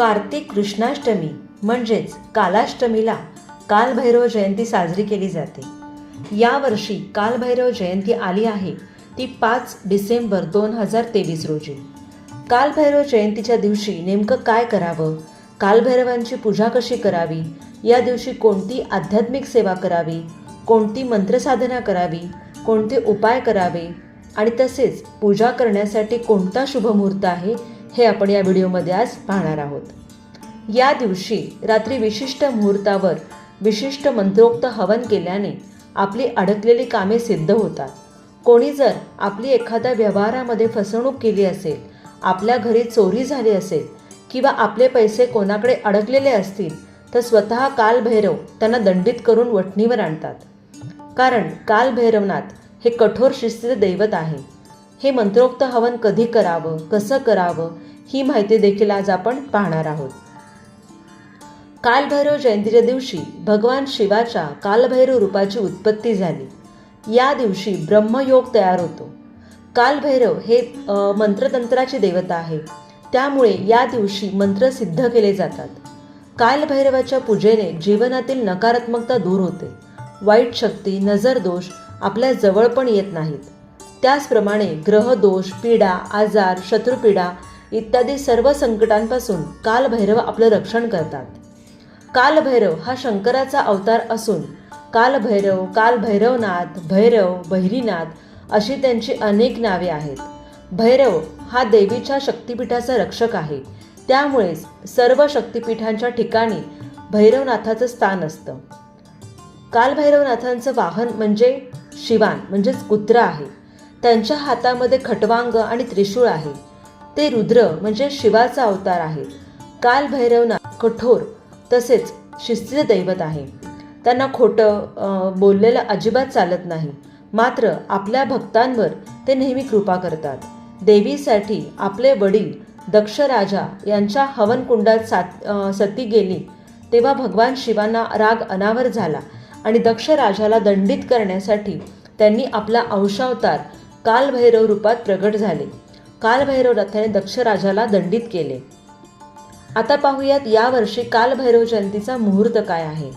कार्तिक कृष्णाष्टमी म्हणजेच कालाष्टमीला कालभैरव जयंती साजरी केली जाते. यावर्षी कालभैरव जयंती आली आहे ती 5 डिसेंबर 2023 रोजी. कालभैरव जयंतीच्या दिवशी नेमकं काय करावं, कालभैरवांची पूजा कशी करावी, या दिवशी कोणती आध्यात्मिक सेवा करावी, कोणती मंत्रसाधना करावी, कोणते उपाय करावे आणि तसेच पूजा करण्यासाठी कोणता शुभमुहूर्त आहे हे आपण या व्हिडिओमध्ये आज पाहणार आहोत. या दिवशी रात्री विशिष्ट मुहूर्तावर विशिष्ट मंत्रोक्त हवन केल्याने आपली अडकलेली कामे सिद्ध होतात. कोणी जर आपली एखाद्या व्यवहारामध्ये फसवणूक केली असेल, आपल्या घरी चोरी झाली असेल किंवा आपले पैसे कोणाकडे अडकलेले असतील तर स्वतः कालभैरव त्यांना दंडित करून वठणीवर आणतात. कारण कालभैरवनाथ हे कठोर शिस्तीचे दैवत आहे. हे मंत्रोक्त हवन कधी करावं, कसं करावं ही माहिती देखील आज आपण पाहणार आहोत. कालभैरव जयंतीच्या दिवशी भगवान शिवाच्या कालभैरव रूपाची उत्पत्ती झाली. या दिवशी ब्रह्मयोग तयार होतो. कालभैरव हे मंत्रतंत्राची देवता आहे, त्यामुळे या दिवशी मंत्र सिद्ध केले जातात. कालभैरवाच्या पूजेने जीवनातील नकारात्मकता दूर होते. वाईट शक्ती, नजरदोष आपल्या जवळ पण येत नाहीत. त्याचप्रमाणे ग्रहदोष, पीडा, आजार, शत्रुपीडा इत्यादी सर्व संकटांपासून कालभैरव आपलं रक्षण करतात. कालभैरव हा शंकराचा अवतार असून कालभैरव, कालभैरवनाथ, भैरव, भैरीनाथ अशी त्यांची अनेक नावे आहेत. भैरव हा देवीच्या शक्तिपीठाचा रक्षक आहे, त्यामुळेच सर्व शक्तिपीठांच्या ठिकाणी भैरवनाथाचं स्थान असतं. कालभैरवनाथांचं वाहन म्हणजे शिवान म्हणजेच कुत्रा आहे. त्यांच्या हातामध्ये खटवांग आणि त्रिशूळ आहे. ते रुद्र म्हणजे शिवाचा अवतार आहे. कालभैरवनाथ कठोर तसेच शिस्तीचे दैवत आहे. त्यांना खोटं बोललेलं अजिबात चालत नाही. मात्र आपल्या भक्तांवर ते नेहमी कृपा करतात. देवीसाठी आपले वडील दक्ष राजा यांच्या हवनकुंडात सती गेली तेव्हा भगवान शिवांना राग अनावर झाला आणि दक्ष राजाला दंडित करण्यासाठी त्यांनी आपला अंशावतार कालभैरव रूपात प्रगट झाले. कालभैरवनाथाने दक्ष राजाला दंडित केले. आता पाहूयात यावर्षी कालभैरव जयंतीचा मुहूर्त काय आहे.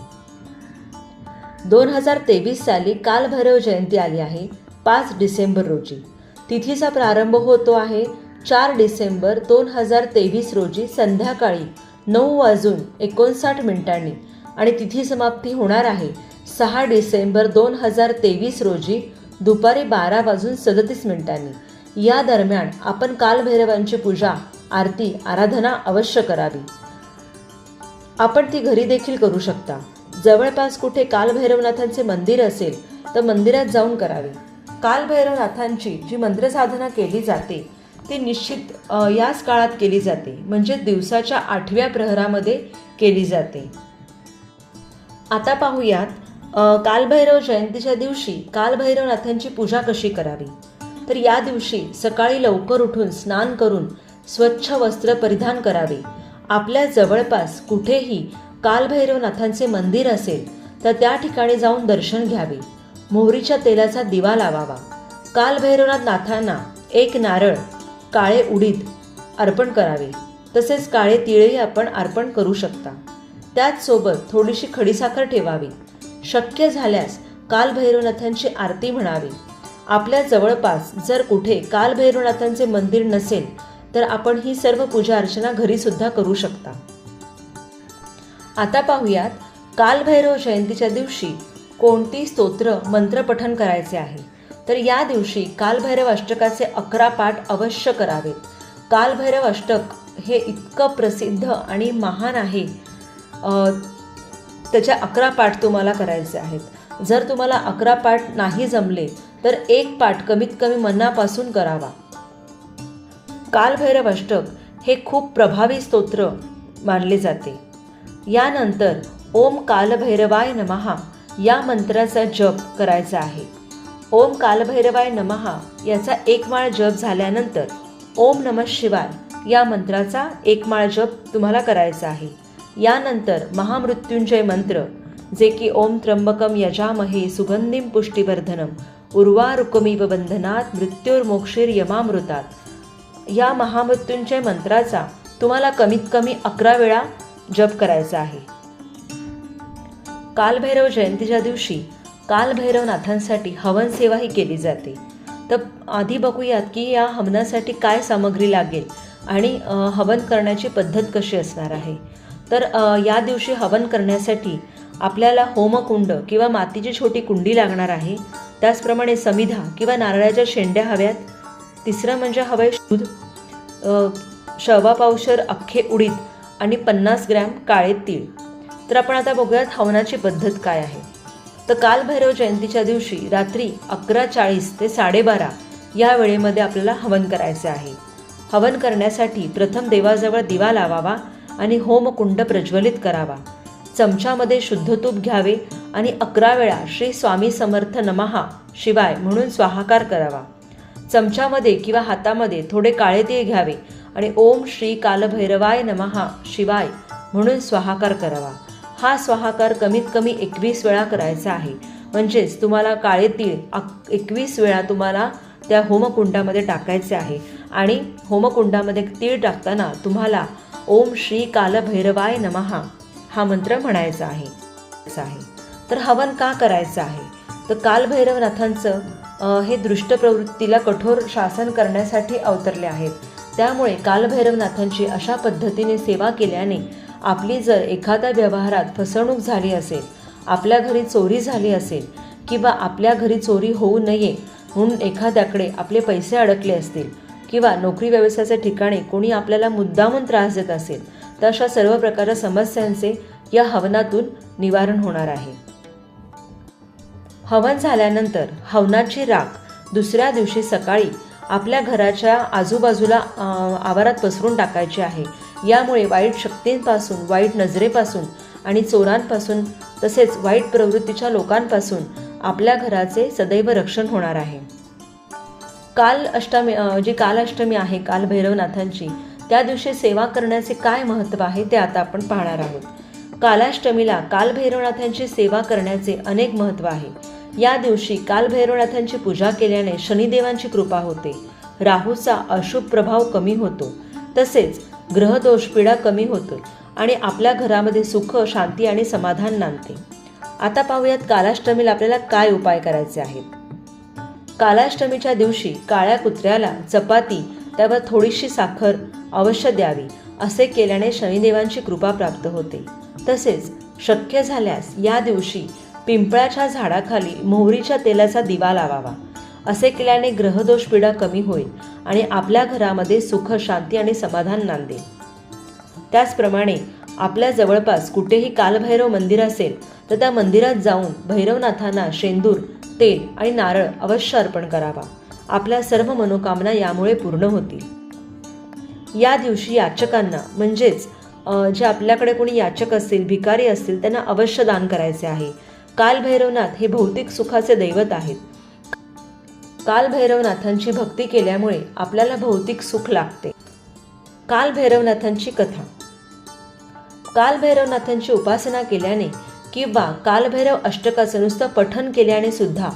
2023 साली कालभैरव जयंती आली आहे 5 डिसेंबर रोजी. तिथीचा प्रारंभ होतो आहे 4 डिसेंबर 2023 रोजी संध्याकाळी 9:59 आणि तिथी समाप्ती होणार आहे 6 डिसेंबर 2023 रोजी दुपारी 12:37. या दरम्यान आपण कालभैरवांची पूजा, आरती, आराधना अवश्य करावी. आपण ती घरी देखील करू शकता. जवळपास कुठे कालभैरवनाथांचे मंदिर असेल तर मंदिरात जाऊन करावे. कालभैरवनाथांची जी मंत्रसाधना केली जाते ती निश्चित याच काळात केली जाते, म्हणजे दिवसाच्या 8व्या प्रहरामध्ये केली जाते. आता पाहूयात कालभैरव जयंतीच्या दिवशी कालभैरवनाथांची पूजा कशी करावी. तर या दिवशी सकाळी लवकर उठून स्नान करून स्वच्छ वस्त्र परिधान करावे. आपल्या जवळपास कुठेही कालभैरवनाथांचे मंदिर असेल तर त्या ठिकाणी जाऊन दर्शन घ्यावे. मोहरीच्या तेलाचा दिवा लावावा. कालभैरवनाथांना 1 नारळ, काळे उडीद अर्पण करावे. तसेच काळे तिळही आपण अर्पण करू शकता. त्याचसोबत थोडीशी खडीसाखर ठेवावी. शक्य झाल्यास कालभैरवनाथांची आरती म्हणावी. आपल्या जवळपास जर कुठे कालभैरवनाथांचे मंदिर नसेल तर आपण ही सर्व पूजा अर्चना घरी सुद्धा करू शकता. आता पाहूयात कालभैरव जयंतीच्या दिवशी कोणती स्तोत्र मंत्रपठण करायचे आहे. तर या दिवशी कालभैरव अष्टकाचे 11 पाठ अवश्य करावेत. कालभैरव अष्टक हे इतकं प्रसिद्ध आणि महान आहे, त्याचे 11 पाठ तुम्हाला करायचे आहेत. जर तुम्हाला 11 पाठ नाही जमले तर 1 पाठ कमीत कमी मनापासून करावा. कालभैरव अष्टक हे खूप प्रभावी स्तोत्र मानले जाते. यानंतर ओम कालभैरवाय नमः या मंत्राचा जप करायचा आहे. ओम कालभैरवाय नमः याचा 1 माळ जप झाल्यानंतर ओम नमः शिवाय या मंत्राचा 1 माळ जप तुम्हाला करायचा आहे. यानंतर महामृत्युंजय मंत्र, जे की ओम त्र्यंबकम यजामहे सुगंधिम पुष्टिवर्धनम उर्वारुकमिव बंधनात मृत्युर्मोक्षीर्यमामृतात, या महामृत्युंजय मंत्राचा तुम्हाला कमीत कमी 11 वेळा जप करायचा आहे. कालभैरव जयंतीच्या दिवशी कालभैरवनाथांसाठी हवन सेवाही केली जाते. तर आधी बघूयात की या हवनासाठी काय सामग्री लागेल आणि हवन करण्याची पद्धत कशी असणार आहे. तर या दिवशी हवन करण्यासाठी आपल्याला होमकुंड किंवा मातीची छोटी कुंडी लागणार आहे. त्याचप्रमाणे समिधा किंवा नारळाच्या शेंड्या हव्यात. तिसरं म्हणजे हवं दूध, 1.25 पावशर अख्खे उडीद आणि 50 ग्रॅम काळे तीळ. तर आपण आता बघूयात हवनाची पद्धत काय आहे. तर कालभैरव जयंतीच्या दिवशी रात्री 11:40 ते 12:30 या वेळेमध्ये आपल्याला हवन करायचे आहे. हवन करण्यासाठी प्रथम देवाजवळ दिवा लावावा आणि होमकुंड प्रज्वलित करावा. चमच्यामध्ये शुद्ध तूप घ्यावे आणि 11 वेळा श्री स्वामी समर्थ नमहा शिवाय म्हणून स्वाहाकार करावा. चमच्यामध्ये किंवा हातामध्ये थोडे काळे तीळ घ्यावे आणि ओम श्री कालभैरवाय नमहा शिवाय म्हणून स्वाहाकार करावा. हा स्वाहाकार कमीत कमी 21 वेळा करायचा आहे. म्हणजेच तुम्हाला काळे तीळ 21 वेळा तुम्हाला त्या होमकुंडामध्ये टाकायचे आहे आणि होमकुंडामध्ये तीळ टाकताना तुम्हाला ओम श्री कालभैरवाय नमहा हा मंत्र म्हणायचा आहे. तर हवन का करायचं आहे. तर कालभैरवनाथांचं हे दृष्ट प्रवृत्तीला कठोर शासन करण्यासाठी अवतरले आहेत. त्यामुळे कालभैरवनाथांची अशा पद्धतीने सेवा केल्याने आपली जर एखाद्या व्यवहारात फसवणूक झाली असेल, आपल्या घरी चोरी झाली असेल किंवा आपल्या घरी चोरी होऊ नये म्हणून एखाद्याकडे आपले पैसे अडकले असतील किंवा नोकरी व्यवसायाच्या ठिकाणी कोणी आपल्याला मुद्दामून त्रास देत असेल, तर अशा सर्व प्रकारच्या समस्यांचे या हवनातून निवारण होणार आहे. हवन झाल्यानंतर हवनाची राख दुसऱ्या दिवशी सकाळी आपल्या घराच्या आजूबाजूला आवारात पसरून टाकायची आहे. यामुळे वाईट शक्तींपासून, वाईट नजरेपासून आणि चोरांपासून तसेच वाईट प्रवृत्तीच्या लोकांपासून आपल्या घराचे सदैव रक्षण होणार आहे. जी कालाष्टमी आहे कालभैरवनाथांची, त्या दिवशी सेवा करण्याचे काय महत्त्व आहे ते आता आपण पाहणार आहोत. कालाष्टमीला कालभैरवनाथांची सेवा करण्याचे अनेक महत्त्व आहे. या दिवशी कालभैरवनाथांची पूजा केल्याने शनिदेवांची कृपा होते, राहूचा अशुभ प्रभाव कमी होतो, तसेच ग्रहदोष पीडा कमी होतो आणि आपल्या घरामध्ये सुख, शांती आणि समाधान नांदते. आता पाहूयात कालाष्टमीला आपल्याला काय उपाय करायचे आहेत. कालाष्टमीच्या दिवशी काळ्या कुत्र्याला चपाती त्यावर थोडीशी साखर अवश्य द्यावी. असे केल्याने शनिदेवांची कृपा प्राप्त होते. तसेच शक्य झाल्यास या दिवशी पिंपळाच्या झाडाखाली मोहरीच्या तेलाचा दिवा लावावा. असे केल्याने ग्रहदोष पीडा कमी होईल आणि आपल्या घरामध्ये सुख, शांती आणि समाधान नांदेल. त्याचप्रमाणे आपल्या जवळपास कुठेही कालभैरव मंदिर असेल तर त्या मंदिरात जाऊन भैरवनाथांना शेंदूर, तेल आणि नारळ अवश्य अर्पण करावा. आपल्या सर्व मनोकामना यामुळे पूर्ण होतील. या दिवशी याचकांना म्हणजेच जे आपल्याकडे कोणी याचक असतील, भिकारी असतील, त्यांना अवश्य दान करायचे आहे. कालभैरवनाथ हे भौतिक सुखाचे दैवत आहेत. कालभैरवनाथांची भक्ती केल्यामुळे आपल्याला भौतिक सुख लाभते. कालभैरवनाथांची कथा. कालभैरवनाथांची उपासना केल्याने किंवा कालभैरव अष्टकाचं नुसतं पठण केल्याने सुद्धा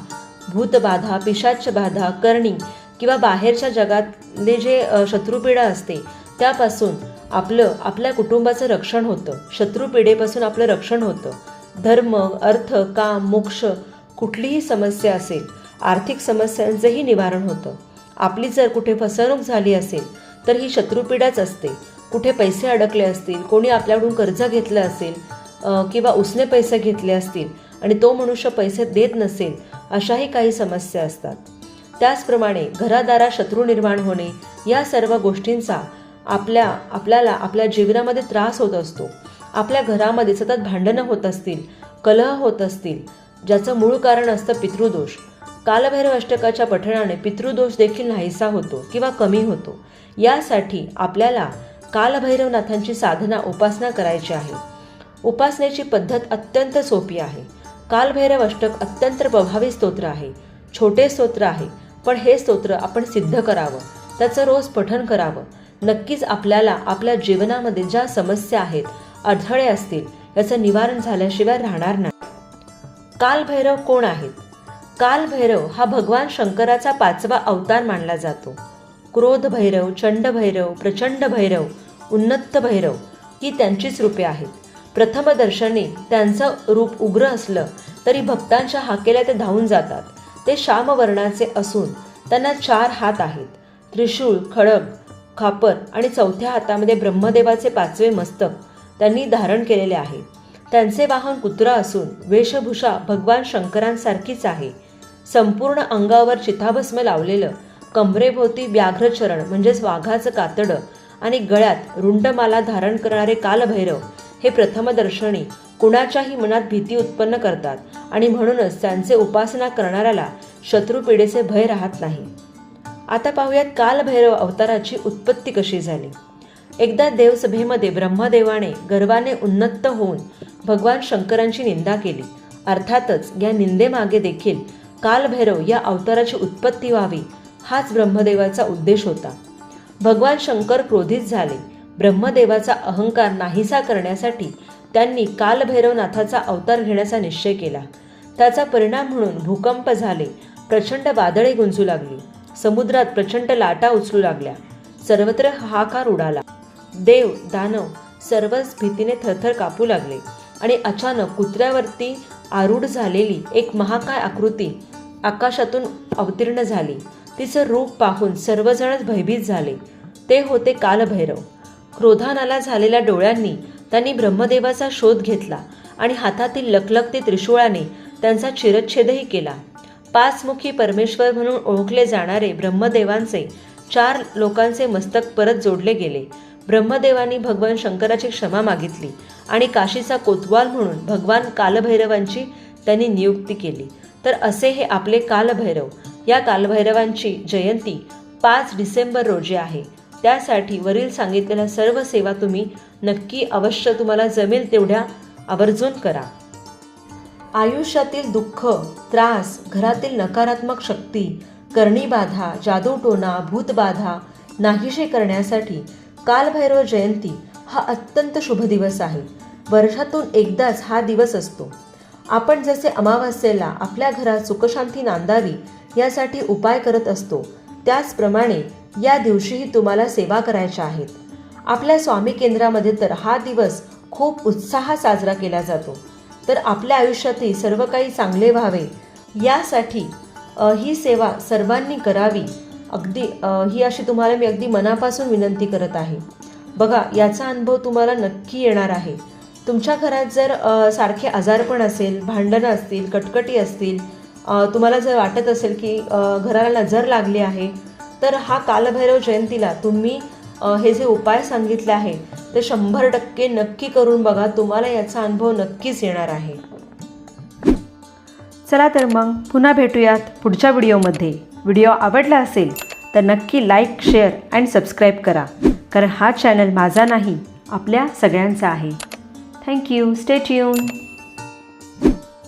भूतबाधा, पिशाचबाधा, करणी किंवा बाहेरच्या जगातले जे शत्रुपीडा असते त्यापासून आपल्या कुटुंबाचं रक्षण होतं. शत्रुपीडेपासून आपलं रक्षण होतं. धर्म, अर्थ, काम, मोक्ष कुठलीही समस्या असेल, आर्थिक समस्यांचंही निवारण होतं. आपली जर कुठे फसवणूक झाली असेल तर ही शत्रुपीडाच असते. कुठे पैसे अडकले असतील, कोणी आपल्याकडून कर्ज घेतलं असेल किंवा उसने पैसे घेतले असतील आणि तो मनुष्य पैसे देत नसेल, अशाही काही समस्या असतात. त्याचप्रमाणे घरादारात शत्रू निर्माण होणे या सर्व गोष्टींचा आपल्याला आपल्या जीवनामध्ये त्रास होत असतो. आपल्या घरामध्ये सतत भांडणं होत असतील, कलह होत असतील, ज्याचं मूळ कारण असतं पितृदोष. कालभैरव अष्टकाच्या पठणाने पितृदोष देखील नाहीसा होतो किंवा कमी होतो. यासाठी आपल्याला कालभैरवनाथांची साधना, उपासना करायची आहे. उपासनेची पद्धत अत्यंत सोपी आहे. कालभैरव अष्टक अत्यंत प्रभावी स्तोत्र आहे. छोटे स्तोत्र आहे, पण हे स्तोत्र आपण सिद्ध करावं, त्याचं रोज पठण करावं. नक्कीच आपल्याला आपल्या जीवनामध्ये ज्या समस्या आहेत, अडथळे असतील, याचं निवारण झाल्याशिवाय राहणार नाही. कालभैरव कोण आहेत? कालभैरव हा भगवान शंकराचा 5वा अवतार मानला जातो. क्रोध भैरव, चंड भैरव, प्रचंड भैरव, उन्नत भैरव ही त्यांचीच रूपे आहेत. प्रथमदर्शनी त्यांचं रूप उग्र असलं तरी भक्तांच्या हाकेला ते धावून जातात. ते श्यामवर्णाचे असून त्यांना 4 हात आहेत. त्रिशूळ, खड्ग, खापर आणि चौथ्या हातामध्ये ब्रह्मदेवाचे 5वे मस्तक त्यांनी धारण केलेले आहे. त्यांचे वाहन कुत्रा असून वेशभूषा भगवान शंकरांसारखीच आहे. संपूर्ण अंगावर चिताभस्म लावलेलं, कमरेभोवती व्याघ्रचरण म्हणजेच वाघाचं कातडं आणि गळ्यात रुंडमाला धारण करणारे कालभैरव हे प्रथमदर्शनी कुणाच्याही मनात भीती उत्पन्न करतात आणि म्हणूनच त्यांचे उपासना करणाऱ्याला शत्रुपीडेचे भय राहत नाही. आता पाहूयात कालभैरव अवताराची उत्पत्ती कशी झाली. एकदा देवसभेमध्ये ब्रह्मदेवाने गर्वाने उन्नत होऊन भगवान शंकरांची निंदा केली. अर्थातच या निंदेमागे देखील कालभैरव या अवताराची उत्पत्ती व्हावी हाच ब्रह्मदेवाचा उद्देश होता. भगवान शंकर क्रोधित झाले. ब्रह्मदेवाचा अहंकार नाहीसा करण्यासाठी त्यांनी कालभैरवनाथाचा अवतार घेण्याचा निश्चय केला. त्याचा परिणाम म्हणून भूकंप झाले, प्रचंड वादळे गुंजू लागली, समुद्रात प्रचंड लाटा उचलू लागल्या, सर्वत्र हाहाकार उडाला. देव दानव सर्वच भीतीने थरथर कापू लागले आणि अचानक कुत्र्यावरती आरूढ झालेली एक महाकाय आकृती आकाशातून अवतीर्ण झाली. तिचं रूप पाहून सर्वजणच भयभीत झाले. ते होते कालभैरव. क्रोधानाला झालेल्या डोळ्यांनी त्यांनी ब्रह्मदेवाचा शोध घेतला आणि हातातील लखलखती त्रिशूळाने त्यांचा चिरच्छेदही केला. 5 मुखी परमेश्वर म्हणून ओळखले जाणारे ब्रह्मदेवांचे 4 लोकांचे मस्तक परत जोडले गेले. ब्रह्मदेवांनी भगवान शंकराची क्षमा मागितली आणि काशीचा कोतवाल म्हणून भगवान कालभैरवांची त्यांनी नियुक्ती केली. तर असे हे आपले कालभैरव. या कालभैरवांची जयंती 5 डिसेंबर रोजी आहे. त्यासाठी वरील सांगितलेल्या सर्व सेवा तुम्ही नक्की अवश्य तुम्हाला जमेल तेवढ्या आवर्जून करा. आयुष्यातील दुःख, त्रास, घरातील नकारात्मक शक्ती, करणीबाधा, जादूटोणा, भूतबाधा नाहीसे करण्यासाठी कालभैरव जयंती हा अत्यंत शुभ दिवस आहे. वर्षातून एकदाच हा दिवस असतो. आपण जसे अमावास्येला आपल्या घरात सुखशांती नांदावी यासाठी उपाय करत असतो, त्याचप्रमाणे या दिवशीही तुम्हाला सेवा करायच्या आहेत. आपल्या स्वामी केंद्रामध्ये तर हा दिवस खूप उत्साहात साजरा केला जातो. तर आपल्या आयुष्यातही सर्व काही चांगले व्हावे यासाठी ही सेवा सर्वांनी करावी. ही अशी तुम्हाला मी अगदी मनापासून विनंती करत आहे. बघा, याचा अनुभव तुम्हाला नक्की येणार आहे. तुमच्या घरात जर सारखे आजारपण असेल, भांडणं असतील, कटकटी असतील, तुम्हाला जर वाटत असेल की घराला नजर लागली आहे, तर हा कालभैरव जयंतीला तुम्ही हे जे उपाय सांगितले आहे ते 100% नक्की करून बघा. तुम्हाला याचा अनुभव नक्कीच येणार आहे. चला तर मग पुन्हा भेटूयात पुढच्या व्हिडिओमध्ये. व्हिडिओ आवडला असेल तर नक्की लाईक, शेअर आणि सबस्क्राईब करा. कारण हा चॅनल माझा नाही, आपल्या सगळ्यांचा आहे. थँक्यू. Stay tune.